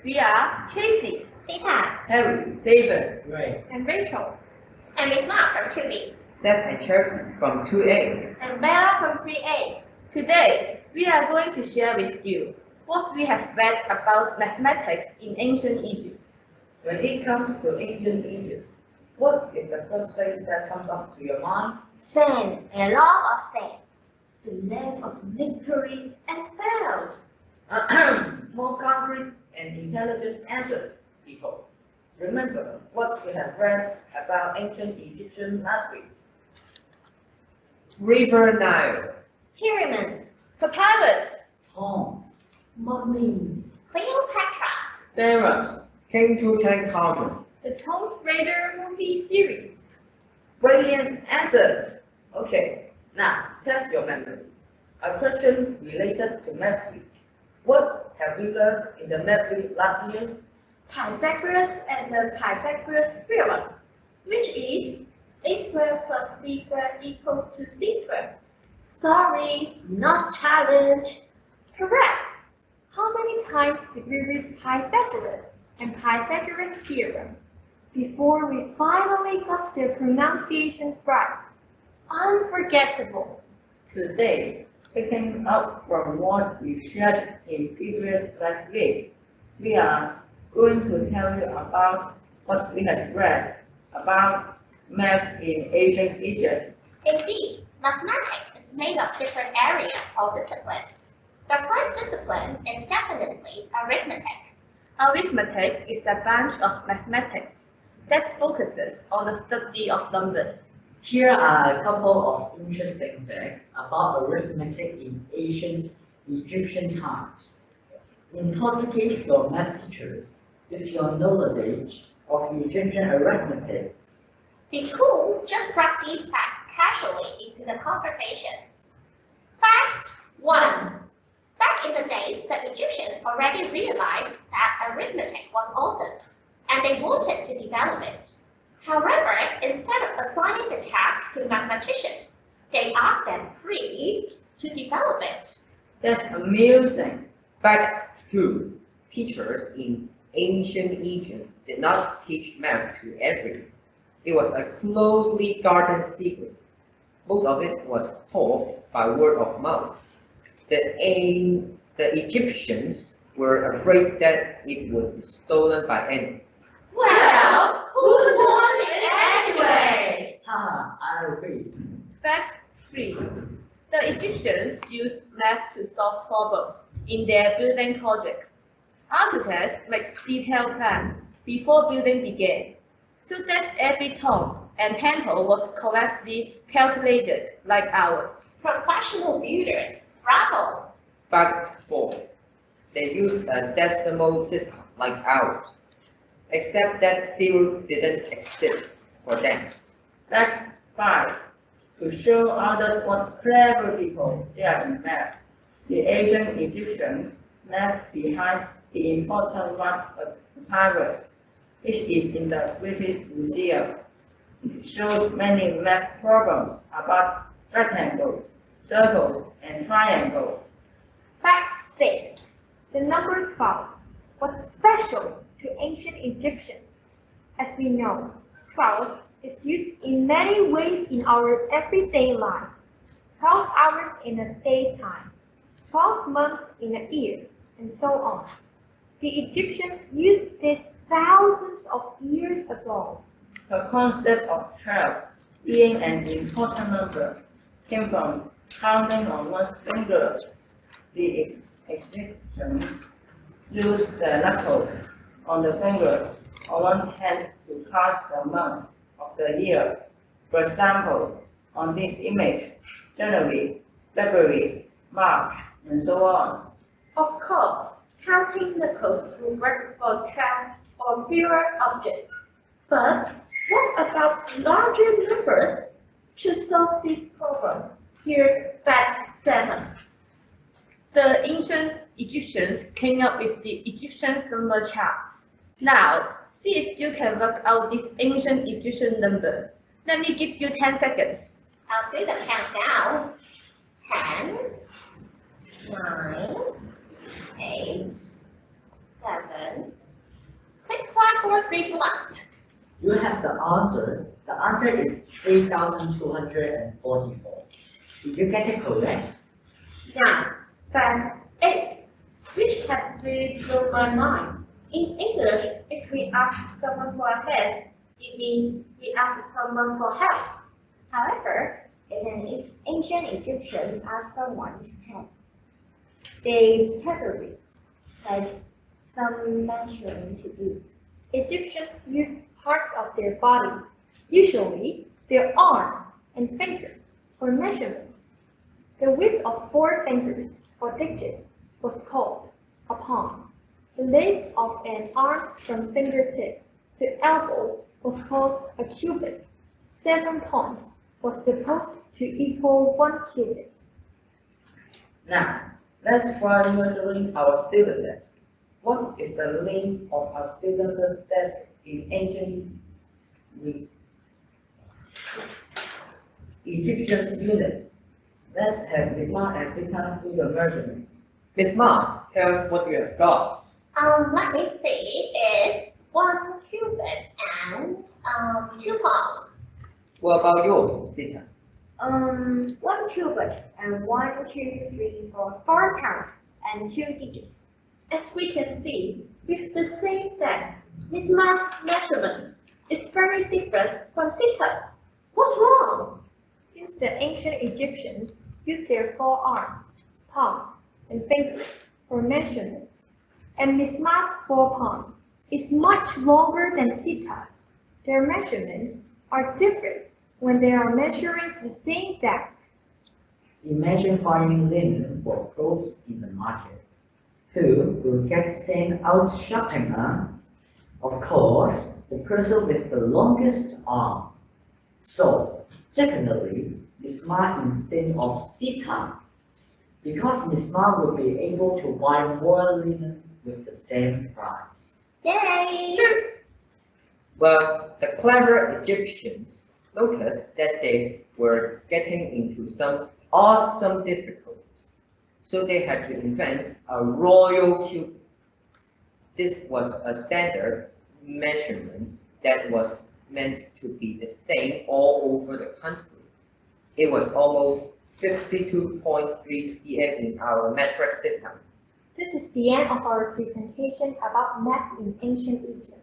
We are Casey, Sita, Harry, David, Ray, and Rachel, and Miss Mark from 2B. Seth and Chelsea from 2A. and Bella from 3A. Today, we are going to share with you what we have read about mathematics in ancient Egypt. when it comes to ancient Egypt, what is the first thing that comes up to your mind? Sand, a lot of sand. The land of mystery and spells. More concrete and intelligent answers, people. Remember what we have read about ancient Egyptian last week. River Nile, Pyramid, Papyrus, Tombs, mummies, Cleopatra, pharaohs, King Tutankhamun, the Tomb Raider movie series. brilliant answers. Okay, now test your memory. A question related to math week. What have we learned in the math week last year? Pythagoras and the Pythagoras theorem, which is a squared plus b squared equals to c squared. Sorry, not challenge. Correct. How many times did we read Pythagoras and Pythagoras theorem before we finally got their pronunciations right? Unforgettable. Today, picking up from what we shared in previous last week, we are going to tell you about what we had read about math in ancient Egypt. Indeed, mathematics is made of different areas or disciplines. The first discipline is definitely arithmetic. Arithmetic is a branch of mathematics that focuses on the study of numbers. Here are a couple of interesting facts about arithmetic in ancient Egyptian times. Intoxicate your math teachers with your knowledge of Egyptian arithmetic. Be cool, just brought these facts casually into the conversation. Fact 1. Back in the days, the Egyptians already realized that arithmetic was awesome, and they wanted to develop it. However, instead of assigning the task to mathematicians, they asked them priests to develop it. That's amusing. Fact 2. Teachers in ancient Egypt did not teach math to everyone. It was a closely guarded secret. Most of it was taught by word of mouth. The Egyptians were afraid that it would be stolen by anyone. Well, who would want it anyway? Haha, I agree. Fact 3. The Egyptians used math to solve problems in their building projects. Architects make detailed plans before building began, so that every tomb and temple was correctly calculated like ours. Professional builders, bravo! Fact 4. They used a decimal system like ours, except that zero didn't exist for them. Fact 5. To show others what clever people they are in math, the ancient Egyptians left behind the important one of papyrus, which is in the British Museum. It shows many math problems about rectangles, circles, and triangles. Fact 6. The number 12 was special to ancient Egyptians. As we know, 12 is used in many ways in our everyday life. 12 hours in a daytime, 12 months in a year, and so on. The Egyptians used this thousands of years ago. The concept of 12 being an important number came from counting on one's fingers. The Egyptians used the knuckles on the fingers on one hand to count the months of the year. For example, on this image, January, February, March, and so on. Of course, counting knuckles will work for 12 or fewer objects. But what about larger numbers? To solve this problem, here's fact 7. The ancient Egyptians came up with the Egyptian number charts. Now, see if you can work out this ancient Egyptian number. Let me give you 10 seconds. I'll do the countdown. 10, 9, 8, 7, free to lunch. You have the answer. The answer is 3,244. Did you get it correct? Now, fact 8, which has really blown my mind. In English, if we ask someone for a hand, it means we ask someone for help. However, if an ancient Egyptian asked someone to help, they probably had some measuring to do. Egyptians used parts of their body, usually their arms and fingers, for measurements. The width of 4 fingers or digits was called a palm. The length of an arm from fingertip to elbow was called a cubit. 7 palms was supposed to equal 1 cubit. Now, let's try measuring our student desk. What is the length of our student's desk in ancient Egyptian units? Let's have Ms. Ma and Sita do the measurements. Miss Ma, tell us what you have got. Let me see. It's 1 cubit and 2 palms. What about yours, Sita? 1 cubit and 1, 2, 3, 4, 4 pounds and 2 digits. As we can see, with the same desk, Miss Ma's measurement is very different from Sita's. What's wrong? Since the ancient Egyptians used their forearms, palms, and fingers for measurements, and Miss Ma's 4 palms is much longer than Sita's, their measurements are different when they are measuring the same desk. Imagine buying linen for clothes in the market. Who will get sent out shopping? Of course, the person with the longest arm. So, definitely, Miss Ma instead of Sita, because Miss Ma will be able to buy more linen with the same price. Yay! Well, the clever Egyptians noticed that they were getting into some awesome difficulties. So they had to invent a royal cubit. This was a standard measurement that was meant to be the same all over the country. It was almost 52.3 cm in our metric system. This is the end of our presentation about math in ancient Egypt.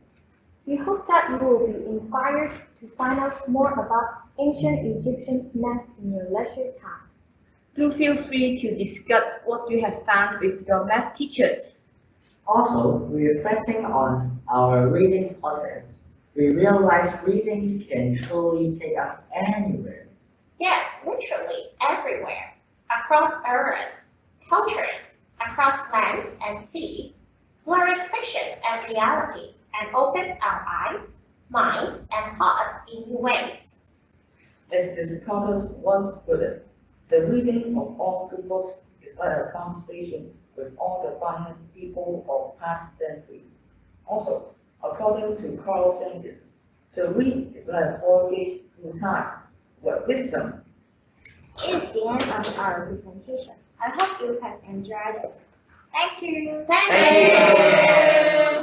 We hope that you will be inspired to find out more about ancient Egyptians' math in your leisure time. Do feel free to discuss what you have found with your math teachers. Also, reflecting on our reading process, we realized reading can truly take us anywhere. Yes, literally everywhere. Across eras, cultures, across lands and seas, blurring fictions as reality and opens our eyes, minds, and hearts in new ways. As the scholars once put it, the reading of all good books is like a conversation with all the finest people of past centuries. Also, according to Carl Sagan, to read is like a voyage through time, with wisdom. It is the end of our presentation. I hope you have enjoyed it. Thank you. Thank you!